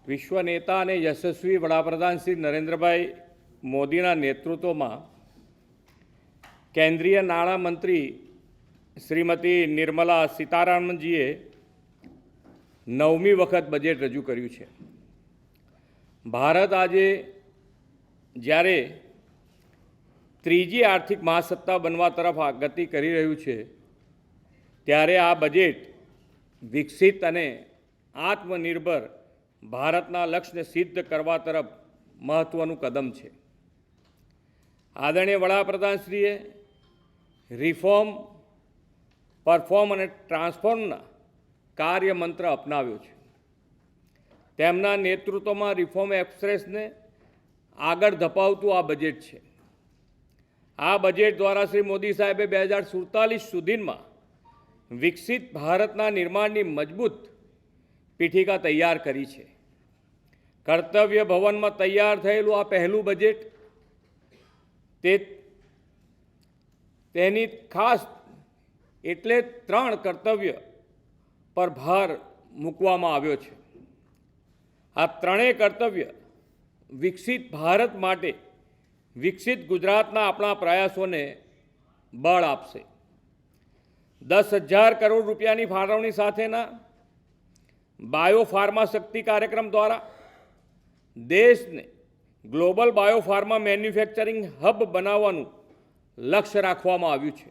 વિશ્વ નેતા અને યશસ્વી વડાપ્રધાન શ્રી નરેન્દ્રભાઈ મોદીના નેતૃત્વમાં કેન્દ્રીય નાણામંત્રી શ્રીમતી નિર્મલા સીતારામનજીએ 9મી વખત બજેટ રજૂ કર્યું છે. ભારત આજે જ્યારે ત્રીજી આર્થિક મહાસત્તા બનવા તરફ ગતિ કરી રહ્યું છે, ત્યારે આ બજેટ વિકસિત અને આત્મનિર્ભર ભારતના લક્ષ્યને સિદ્ધ કરવા તરફ મહત્ત્વનું કદમ છે. આદરણીય વડાપ્રધાનશ્રીએ રિફોર્મ, પરફોર્મ અને ટ્રાન્સફોર્મના કાર્યમંત્ર અપનાવ્યો છે. તેમના નેતૃત્વમાં રિફોર્મ એક્સપ્રેસને આગળ ધપાવતું આ બજેટ છે. આ બજેટ દ્વારા શ્રી મોદી સાહેબે 2047 સુધીમાં વિકસિત ભારતના નિર્માણની મજબૂત પીઠિકા તૈયાર કરી છે. કર્તવ્ય ભવનમાં તૈયાર થયેલું આ પહેલું બજેટ તેની ખાસ એટલે 3 કર્તવ્ય પર ભાર મૂકવામાં આવ્યો છે. આ ત્રણેય કર્તવ્ય વિકસિત ભારત માટે વિકસિત ગુજરાતના આપણા પ્રયાસોને બળ આપશે. 10,000 કરોડ રૂપિયાની ફાળવણી સાથેના બાયોફાર્મા શક્તિ કાર્યક્રમ દ્વારા દેશને ગ્લોબલ બાયોફાર્મા મેન્યુફેક્ચરિંગ હબ બનાવવાનું લક્ષ્ય રાખવામાં આવ્યું છે.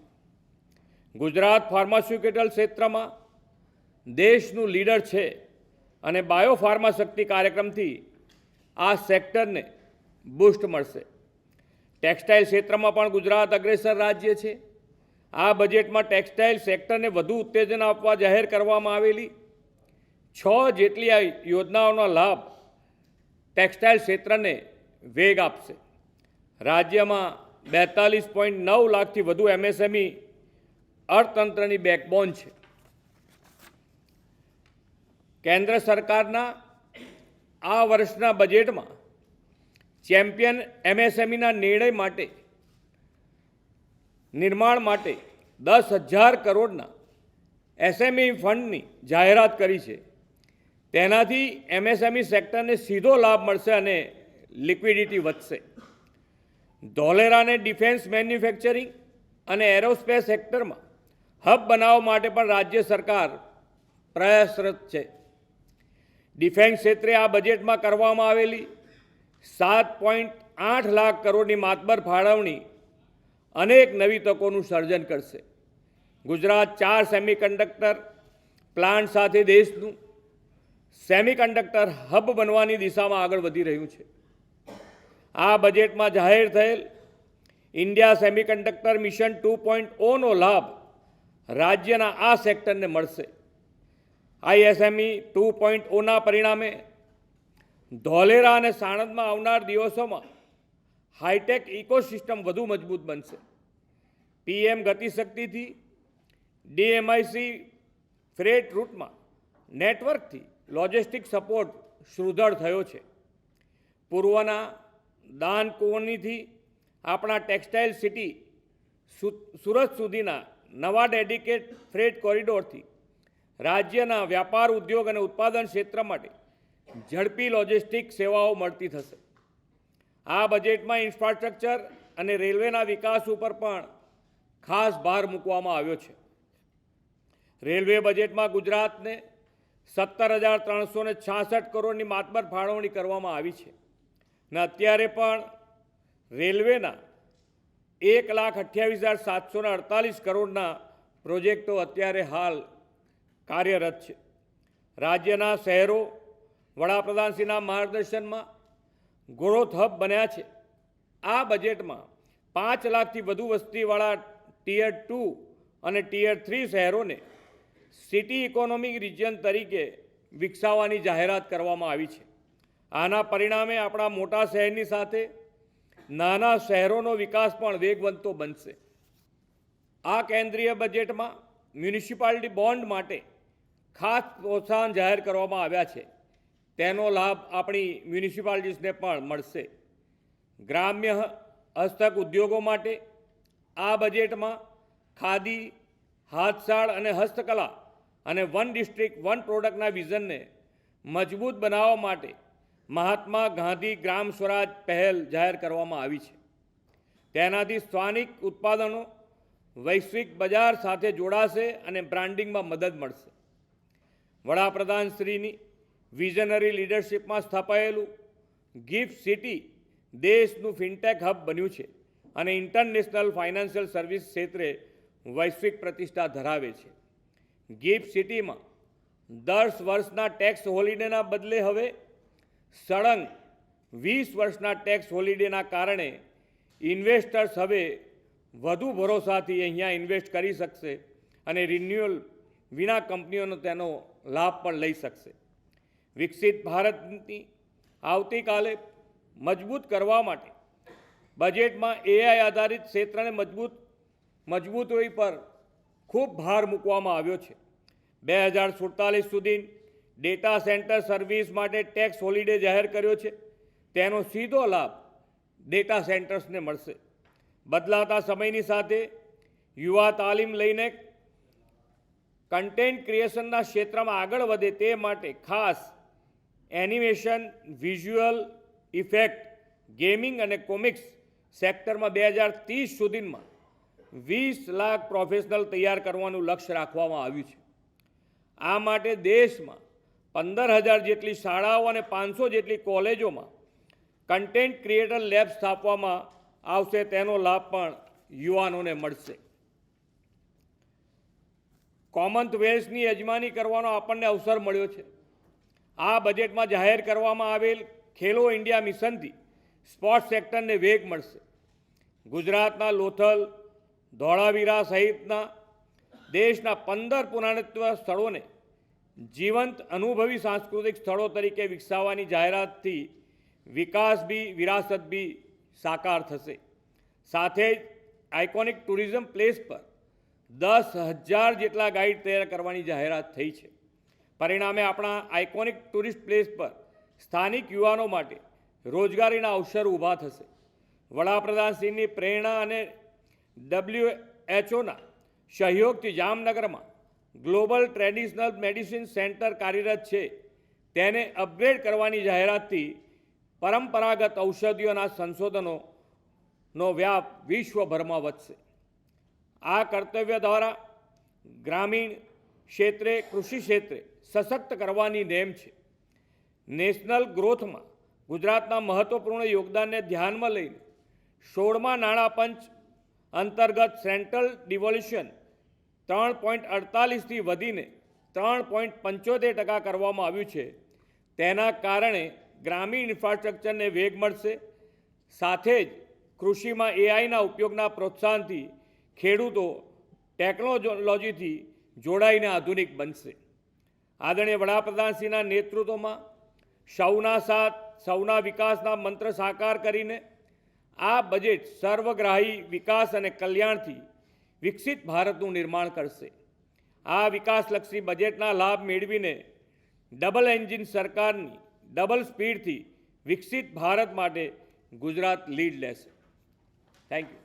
ગુજરાત ફાર્માસ્યુટિકલ ક્ષેત્રમાં દેશનું લીડર છે અને બાયોફાર્મા શક્તિ કાર્યક્રમથી આ સેક્ટરને બૂસ્ટ મળશે. ટેક્સટાઇલ ક્ષેત્રમાં પણ ગુજરાત અગ્રેસર રાજ્ય છે. આ બજેટમાં ટેક્સટાઇલ સેક્ટરને વધુ ઉત્તેજન આપવા જાહેર કરવામાં આવેલી 6 જેટલી આ યોજનાઓનો લાભ ટેક્સટાઇલ ક્ષેત્રને વેગ આપશે. રાજ્યમાં 42.9 લાખથી વધુ MSME અર્થતંત્રની બેકબોન છે. કેન્દ્ર સરકારના આ વર્ષના બજેટમાં ચેમ્પિયન MSMEના નિર્માણ માટે 10,000 કરોડના SME ફંડની જાહેરાત કરી છે. તેનાથી MSME સેક્ટરને સીધો લાભ મળશે અને લિક્વિડિટી વધશે. ધોલેરાને ડિફેન્સ મેન્યુફેક્ચરિંગ અને એરોસ્પેસ સેક્ટરમાં હબ બનાવવા માટે પણ રાજ્ય સરકાર પ્રયાસરત છે. ડિફેન્સ ક્ષેત્રે આ બજેટમાં કરવામાં આવેલી 7.8 લાખ કરોડની માતબર ફાળવણી અનેક નવી તકોનું સર્જન કરશે. ગુજરાત 4 સેમિકન્ડક્ટર પ્લાન્ટ સાથે દેશનું સેમિકન્ડક્ટર હબ બનવાની દિશામાં આગળ વધી રહ્યું છે. આ બજેટમાં જાહેર થયેલ ઇન્ડિયા સેમિકન્ડક્ટર મિશન 2.0નો લાભ રાજ્યના આ સેક્ટરને મળશે. ISME 2.0ના પરિણામે ધોલેરા અને સાણંદમાં આવનાર દિવસોમાં હાઈટેક ઇકોસિસ્ટમ વધુ મજબૂત બનશે. PM ગતિશક્તિથી DMIC ફ્રેટ રૂટમાં નેટવર્કથી લોજિસ્ટિક સપોર્ટ સુદૃઢ થયો છે. પૂર્વના દાનકુનીથી આપણા ટેક્સટાઇલ સિટી સુરત સુધીના નવા ડેડિકેટ ફ્રેટ કોરિડોરથી રાજ્યના વ્યાપાર, ઉદ્યોગ અને ઉત્પાદન ક્ષેત્ર માટે ઝડપી લોજિસ્ટિક સેવાઓ મળતી થશે. આ બજેટમાં ઇન્ફ્રાસ્ટ્રક્ચર અને રેલવેના વિકાસ ઉપર પણ ખાસ ભાર મૂકવામાં આવ્યો છે. રેલવે બજેટમાં ગુજરાતને 17,366 કરોડની માતબર ફાળવણી કરવામાં આવી છે અને અત્યારે પણ રેલવેના 1,28,748 કરોડના પ્રોજેક્ટો અત્યારે હાલ કાર્યરત છે. રાજ્યના શહેરો વડાપ્રધાનશ્રીના માર્ગદર્શનમાં ગ્રોથ હબ બન્યા છે. આ બજેટમાં 5 લાખથી વધુ વસ્તીવાળા ટિયર 2 અને ટિયર 3 શહેરોને સિટી ઇકોનોમિક રિજિયન તરીકે વિકસાવવાની જાહેરાત કરવામાં આવી છે. આના પરિણામે આપણા મોટા શહેરની સાથે નાના શહેરોનો વિકાસ પણ વેગવંતો બનશે. આ કેન્દ્રીય બજેટમાં મ્યુનિસિપાલિટી બોન્ડ માટે ખાસ પ્રોત્સાહન જાહેર કરવામાં આવ્યા છે. તેનો લાભ આપણી મ્યુનિસિપાલિટીઝને પણ મળશે. ગ્રામ્ય હસ્તક ઉદ્યોગો માટે આ બજેટમાં ખાદી, હાથશાળ અને હસ્તકલા અને વન ડિસ્ટ્રિક્ટ વન પ્રોડક્ટના વિઝનને મજબૂત બનાવવા માટે મહાત્મા ગાંધી ગ્રામ સ્વરાજ પહેલ જાહેર કરવામાં આવી છે. તેનાથી સ્થાનિક ઉત્પાદનો વૈશ્વિક બજાર સાથે જોડાશે અને બ્રાન્ડિંગમાં મદદ મળશે. વડાપ્રધાન શ્રીની વિઝનરી લીડરશિપમાં સ્થાપાયેલું ગિફ્ટ સિટી દેશનું ફિનટેક હબ બન્યું છે અને ઇન્ટરનેશનલ ફાઇનાન્શિયલ સર્વિસ ક્ષેત્રે વૈશ્વિક પ્રતિષ્ઠા ધરાવે છે. ગિફ્ટ સિટીમાં 10 વર્ષના ટેક્સ હોલિડેના બદલે હવે સળંગ 20 વર્ષના ટેક્સ હોલિડેના કારણે ઇન્વેસ્ટર્સ હવે વધુ ભરોસાથી અહીંયા ઇન્વેસ્ટ કરી શકશે અને રિન્યુઅલ વિના કંપનીઓનો તેનો લાભ પણ લઈ શકશે. વિકસિત ભારતની આવતીકાલે મજબૂત કરવા માટે બજેટમાં એઆઈ આધારિત ક્ષેત્રને મજબૂતી પર ખૂબ ભાર મૂકવામાં આવ્યો છે. 2047 સુધી ડેટા સેન્ટર સર્વિસ માટે ટેક્સ હોલિડે જાહેર કર્યો છે. તેનો સીધો લાભ ડેટા સેન્ટર્સને મળશે. બદલાતા સમયની સાથે યુવા તાલીમ લઈને કન્ટેન્ટ ક્રિએશનના ક્ષેત્રમાં આગળ વધે તે માટે ખાસ એનિમેશન, વિઝ્યુઅલ ઇફેક્ટ, ગેમિંગ અને કોમિક્સ સેક્ટરમાં 2030 સુધીમાં 20 લાખ પ્રોફેશનલ તૈયાર કરવાનું લક્ષ્ય રાખવામાં આવ્યું છે. આ માટે દેશમાં 15,000 જેટલી શાળાઓ અને 500 જેટલી કોલેજોમાં કન્ટેન્ટ ક્રિએટર લેબ સ્થાપવામાં આવશે. તેનો લાભ પણ યુવાનોને મળશે. કોમનવેલ્થની યજમાની કરવાનો આપણને અવસર મળ્યો છે. આ બજેટમાં જાહેર કરવામાં આવેલ ખેલો ઇન્ડિયા મિશનથી સ્પોર્ટ્સ સેક્ટરને વેગ મળશે. ગુજરાતના લોથલ, ધોળાવીરા સહિતના દેશના 15 પુરાતત્વ સ્થળોને જીવંત અનુભવી સાંસ્કૃતિક સ્થળો તરીકે વિકસાવવાની જાહેરાતથી વિકાસ બી વિરાસત બી સાકાર થશે. સાથે જ આઇકોનિક ટુરિઝમ પ્લેસ પર 10,000 જેટલા ગાઈડ તૈયાર કરવાની જાહેરાત થઈ છે. પરિણામે આપણા આઇકોનિક ટુરિસ્ટ પ્લેસ પર સ્થાનિક યુવાનો માટે રોજગારીના અવસર ઊભા થશે. વડાપ્રધાનશ્રીની પ્રેરણા અને WHOના સહયોગથી જામનગરમાં ગ્લોબલ ટ્રેડિશનલ મેડિસિન સેન્ટર કાર્યરત છે. તેને અપગ્રેડ કરવાની જાહેરાતથી પરંપરાગત ઔષધિઓના સંશોધનોનો વ્યાપ વિશ્વભરમાં વધશે. આ કર્તવ્ય દ્વારા ગ્રામીણ ક્ષેત્રે, કૃષિ ક્ષેત્રે સશક્ત કરવાની નેમ છે. નેશનલ ગ્રોથમાં ગુજરાતના મહત્વપૂર્ણ યોગદાનને ધ્યાનમાં લઈને 16મા નાણાં પંચ અંતર્ગત સેન્ટ્રલ ડિવોલ્યુશન 3.48થી વધીને 3.75% કરવામાં આવ્યું છે. તેના કારણે ગ્રામીણ ઇન્ફ્રાસ્ટ્રક્ચરને વેગ મળશે. સાથે જ કૃષિમાં એઆઈના ઉપયોગના પ્રોત્સાહનથી ખેડૂતો ટેકનોલોજીથી જોડાઈને આધુનિક બનશે. આદરણીય વડાપ્રધાનશ્રીના નેતૃત્વમાં સૌના સાથ, સૌના વિકાસના મંત્ર સાકાર કરીને આ બજેટ સર્વગ્રાહી વિકાસ અને કલ્યાણથી વિકસિત ભારતનું નિર્માણ કરશે. આ વિકાસલક્ષી બજેટના લાભ મેળવીને ડબલ એન્જિન સરકારની ડબલ સ્પીડથી વિકસિત ભારત માટે ગુજરાત લીડ લેશે. Thank you.